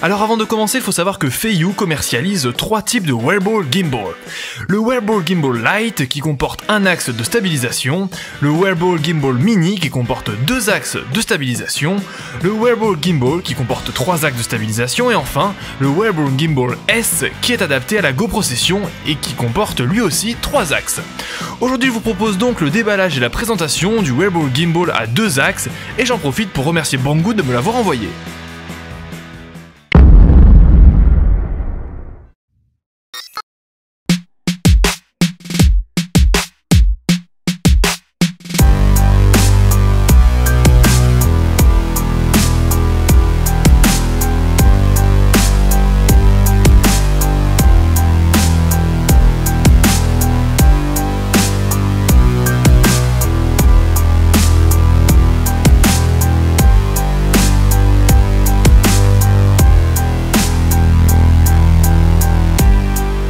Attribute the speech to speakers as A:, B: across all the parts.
A: Alors avant de commencer, il faut savoir que Feiyu commercialise 3 types de Wearable Gimbal. Le Wearable Gimbal Lite qui comporte un axe de stabilisation, le Wearable Gimbal Mini qui comporte 2 axes de stabilisation, le Wearable Gimbal qui comporte 3 axes de stabilisation et enfin le Wearable Gimbal S qui est adapté à la GoPro Session et qui comporte lui aussi 3 axes. Aujourd'hui je vous propose donc le déballage et la présentation du Wearable Gimbal à 2 axes et j'en profite pour remercier Banggood de me l'avoir envoyé.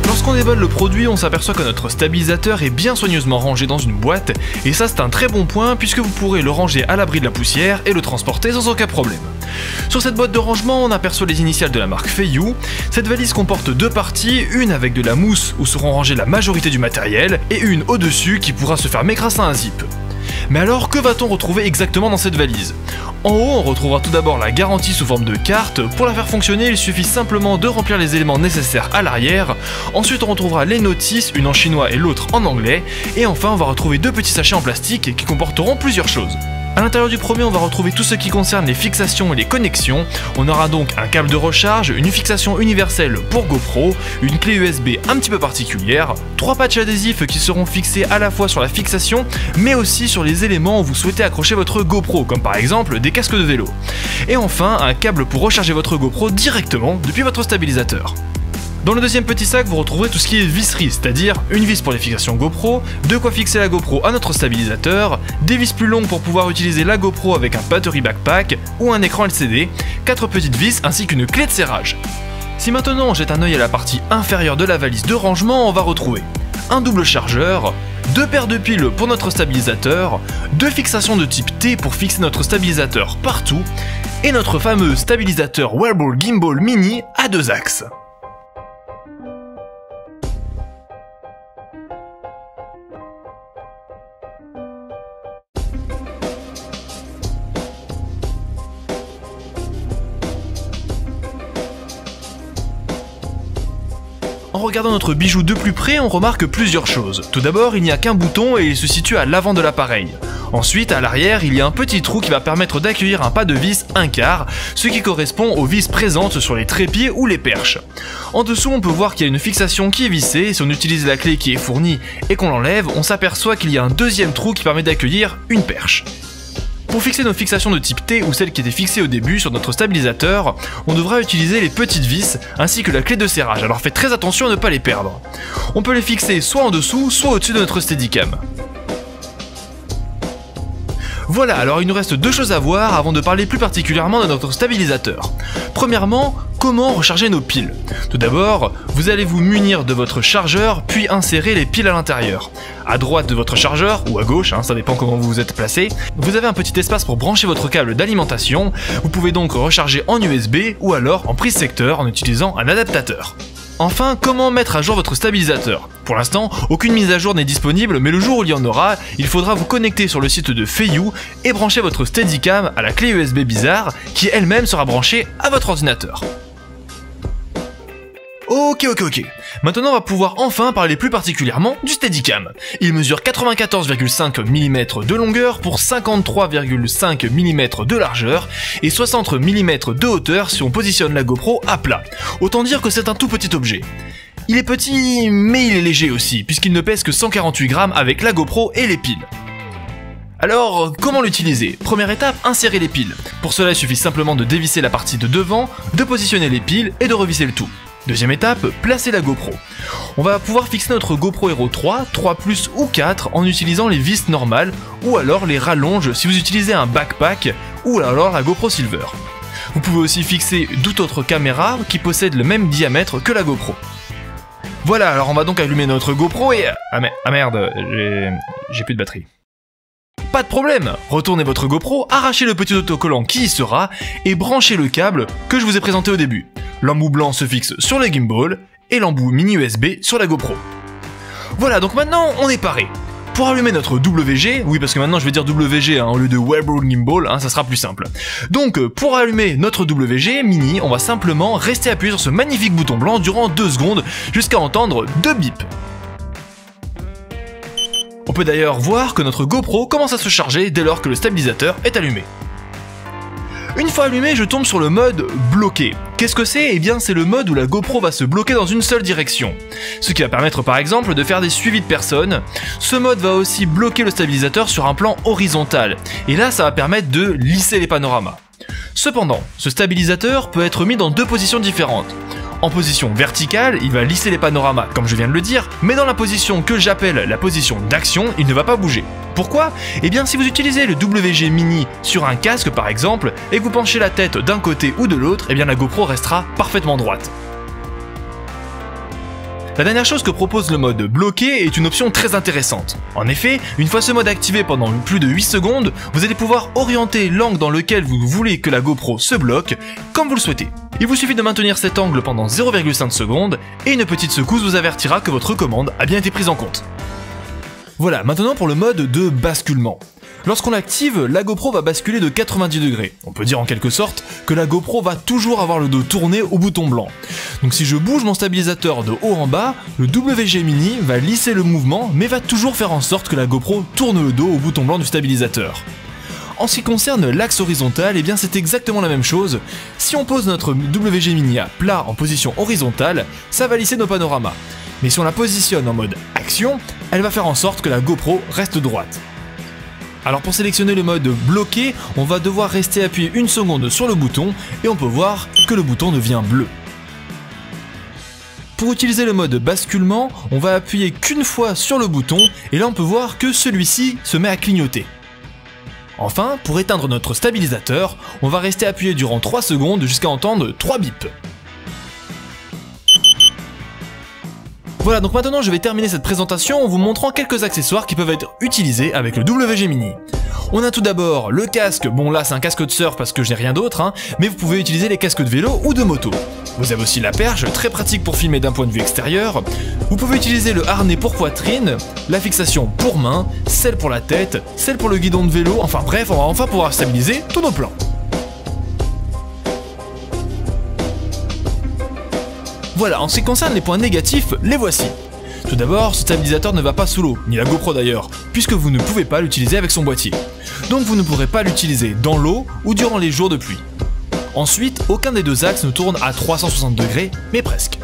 A: Lorsqu'on déballe le produit, on s'aperçoit que notre stabilisateur est bien soigneusement rangé dans une boîte, et ça c'est un très bon point puisque vous pourrez le ranger à l'abri de la poussière et le transporter sans aucun problème. Sur cette boîte de rangement, on aperçoit les initiales de la marque Feiyu. Cette valise comporte 2 parties, une avec de la mousse où seront rangées la majorité du matériel, et une au-dessus qui pourra se fermer grâce à un zip. Mais alors, que va-t-on retrouver exactement dans cette valise? En haut, on retrouvera tout d'abord la garantie sous forme de carte. Pour la faire fonctionner, il suffit simplement de remplir les éléments nécessaires à l'arrière. Ensuite, on retrouvera les notices, une en chinois et l'autre en anglais. Et enfin, on va retrouver 2 petits sachets en plastique qui comporteront plusieurs choses. À l'intérieur du premier, on va retrouver tout ce qui concerne les fixations et les connexions. On aura donc un câble de recharge, une fixation universelle pour GoPro, une clé USB un petit peu particulière, 3 patchs adhésifs qui seront fixés à la fois sur la fixation, mais aussi sur les éléments où vous souhaitez accrocher votre GoPro, comme par exemple des casques de vélo. Et enfin, un câble pour recharger votre GoPro directement depuis votre stabilisateur. Dans le deuxième petit sac, vous retrouverez tout ce qui est visserie, c'est-à-dire une vis pour les fixations GoPro, de quoi fixer la GoPro à notre stabilisateur, des vis plus longues pour pouvoir utiliser la GoPro avec un battery backpack ou un écran LCD, 4 petites vis ainsi qu'une clé de serrage. Si maintenant on jette un œil à la partie inférieure de la valise de rangement, on va retrouver un double chargeur, 2 paires de piles pour notre stabilisateur, 2 fixations de type T pour fixer notre stabilisateur partout, et notre fameux stabilisateur Wearable Gimbal Mini à 2 axes. En regardant notre bijou de plus près, on remarque plusieurs choses. Tout d'abord, il n'y a qu'un bouton et il se situe à l'avant de l'appareil. Ensuite, à l'arrière, il y a un petit trou qui va permettre d'accueillir un pas de vis 1/4, ce qui correspond aux vis présentes sur les trépieds ou les perches. En dessous, on peut voir qu'il y a une fixation qui est vissée, et si on utilise la clé qui est fournie et qu'on l'enlève, on s'aperçoit qu'il y a un deuxième trou qui permet d'accueillir une perche. Pour fixer nos fixations de type T ou celles qui étaient fixées au début sur notre stabilisateur, on devra utiliser les petites vis ainsi que la clé de serrage, alors faites très attention à ne pas les perdre. On peut les fixer soit en dessous, soit au-dessus de notre Steadicam. Voilà, alors il nous reste 2 choses à voir avant de parler plus particulièrement de notre stabilisateur. Premièrement, comment recharger nos piles? Tout d'abord, vous allez vous munir de votre chargeur, puis insérer les piles à l'intérieur. À droite de votre chargeur, ou à gauche, ça dépend comment vous vous êtes placé, vous avez un petit espace pour brancher votre câble d'alimentation. Vous pouvez donc recharger en USB ou alors en prise secteur en utilisant un adaptateur. Enfin, comment mettre à jour votre stabilisateur? Pour l'instant, aucune mise à jour n'est disponible, mais le jour où il y en aura, il faudra vous connecter sur le site de Feiyu et brancher votre Steadicam à la clé USB bizarre, qui elle-même sera branchée à votre ordinateur. Ok. Maintenant on va pouvoir enfin parler plus particulièrement du Steadicam. Il mesure 94,5 mm de longueur pour 53,5 mm de largeur et 60 mm de hauteur si on positionne la GoPro à plat. Autant dire que c'est un tout petit objet. Il est petit, mais il est léger aussi, puisqu'il ne pèse que 148 grammes avec la GoPro et les piles. Alors, comment l'utiliser? Première étape, insérer les piles. Pour cela, il suffit simplement de dévisser la partie de devant, de positionner les piles et de revisser le tout. Deuxième étape, placer la GoPro. On va pouvoir fixer notre GoPro Hero 3, 3+ ou 4 en utilisant les vis normales ou alors les rallonges si vous utilisez un backpack ou alors la GoPro Silver. Vous pouvez aussi fixer toute autre caméra qui possède le même diamètre que la GoPro. Voilà, alors on va donc allumer notre GoPro et... Ah merde, j'ai plus de batterie. Pas de problème, retournez votre GoPro, arrachez le petit autocollant qui y sera et branchez le câble que je vous ai présenté au début. L'embout blanc se fixe sur le gimbal et l'embout mini USB sur la GoPro. Voilà, donc maintenant on est paré. Pour allumer notre WG, oui parce que maintenant je vais dire WG au lieu de Wearable Gimbal, ça sera plus simple. Donc pour allumer notre WG mini, on va simplement rester appuyé sur ce magnifique bouton blanc durant 2 secondes jusqu'à entendre 2 bips. On peut d'ailleurs voir que notre GoPro commence à se charger dès lors que le stabilisateur est allumé. Une fois allumé, je tombe sur le mode bloqué. Qu'est-ce que c'est ? Eh bien c'est le mode où la GoPro va se bloquer dans une seule direction. Ce qui va permettre par exemple de faire des suivis de personnes. Ce mode va aussi bloquer le stabilisateur sur un plan horizontal. Et là ça va permettre de lisser les panoramas. Cependant, ce stabilisateur peut être mis dans 2 positions différentes. En position verticale, il va lisser les panoramas, comme je viens de le dire, mais dans la position que j'appelle la position d'action, il ne va pas bouger. Pourquoi ? Eh bien si vous utilisez le WG Mini sur un casque par exemple, et que vous penchez la tête d'un côté ou de l'autre, eh bien la GoPro restera parfaitement droite. La dernière chose que propose le mode bloqué est une option très intéressante. En effet, une fois ce mode activé pendant plus de 8 secondes, vous allez pouvoir orienter l'angle dans lequel vous voulez que la GoPro se bloque, comme vous le souhaitez. Il vous suffit de maintenir cet angle pendant 0,5 secondes, et une petite secousse vous avertira que votre commande a bien été prise en compte. Voilà, maintenant pour le mode de basculement. Lorsqu'on l'active, la GoPro va basculer de 90 degrés. On peut dire en quelque sorte que la GoPro va toujours avoir le dos tourné au bouton blanc. Donc si je bouge mon stabilisateur de haut en bas, le WG Mini va lisser le mouvement, mais va toujours faire en sorte que la GoPro tourne le dos au bouton blanc du stabilisateur. En ce qui concerne l'axe horizontal, eh bien c'est exactement la même chose. Si on pose notre WG Mini à plat en position horizontale, ça va lisser nos panoramas. Mais si on la positionne en mode action, elle va faire en sorte que la GoPro reste droite. Alors pour sélectionner le mode bloqué, on va devoir rester appuyé 1 seconde sur le bouton et on peut voir que le bouton devient bleu. Pour utiliser le mode basculement, on va appuyer qu'une fois sur le bouton et là on peut voir que celui-ci se met à clignoter. Enfin, pour éteindre notre stabilisateur, on va rester appuyé durant 3 secondes jusqu'à entendre 3 bips. Voilà, donc maintenant je vais terminer cette présentation en vous montrant quelques accessoires qui peuvent être utilisés avec le WG Mini. On a tout d'abord le casque, bon là c'est un casque de surf parce que je n'ai rien d'autre, mais vous pouvez utiliser les casques de vélo ou de moto. Vous avez aussi la perche, très pratique pour filmer d'un point de vue extérieur. Vous pouvez utiliser le harnais pour poitrine, la fixation pour main, celle pour la tête, celle pour le guidon de vélo, enfin bref, on va enfin pouvoir stabiliser tous nos plans. Voilà, en ce qui concerne les points négatifs, les voici. Tout d'abord, ce stabilisateur ne va pas sous l'eau, ni la GoPro d'ailleurs, puisque vous ne pouvez pas l'utiliser avec son boîtier. Donc vous ne pourrez pas l'utiliser dans l'eau ou durant les jours de pluie. Ensuite, aucun des 2 axes ne tourne à 360 degrés, mais presque.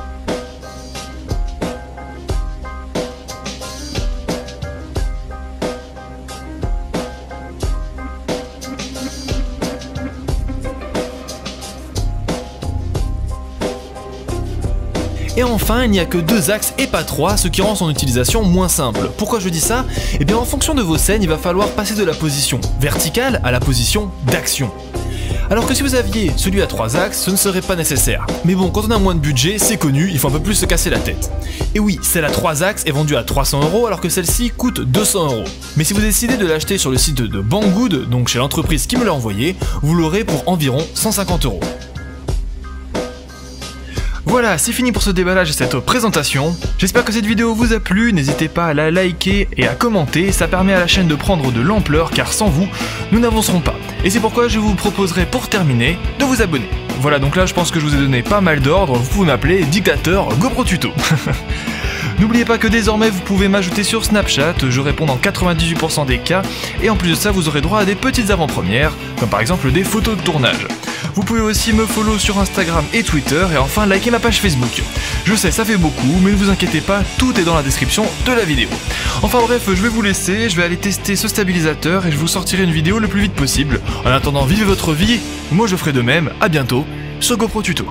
A: Et enfin, il n'y a que 2 axes et pas 3, ce qui rend son utilisation moins simple. Pourquoi je dis ça ? Eh bien en fonction de vos scènes, il va falloir passer de la position verticale à la position d'action. Alors que si vous aviez celui à 3 axes, ce ne serait pas nécessaire. Mais bon, quand on a moins de budget, c'est connu, il faut un peu plus se casser la tête. Et oui, celle à 3 axes est vendue à 300 € alors que celle-ci coûte 200 €. Mais si vous décidez de l'acheter sur le site de Banggood, donc chez l'entreprise qui me l'a envoyé, vous l'aurez pour environ 150 €. Voilà, c'est fini pour ce déballage et cette présentation. J'espère que cette vidéo vous a plu, n'hésitez pas à la liker et à commenter, ça permet à la chaîne de prendre de l'ampleur car sans vous, nous n'avancerons pas. Et c'est pourquoi je vous proposerai pour terminer de vous abonner. Voilà, donc là je pense que je vous ai donné pas mal d'ordres, vous pouvez m'appeler dictateur GoPro Tuto. N'oubliez pas que désormais vous pouvez m'ajouter sur Snapchat, je réponds dans 98% des cas, et en plus de ça vous aurez droit à des petites avant-premières, comme par exemple des photos de tournage. Vous pouvez aussi me follow sur Instagram et Twitter, et enfin liker ma page Facebook. Je sais, ça fait beaucoup, mais ne vous inquiétez pas, tout est dans la description de la vidéo. Enfin bref, je vais vous laisser, je vais aller tester ce stabilisateur, et je vous sortirai une vidéo le plus vite possible. En attendant, vivez votre vie, moi je ferai de même, à bientôt, sur GoPro Tuto.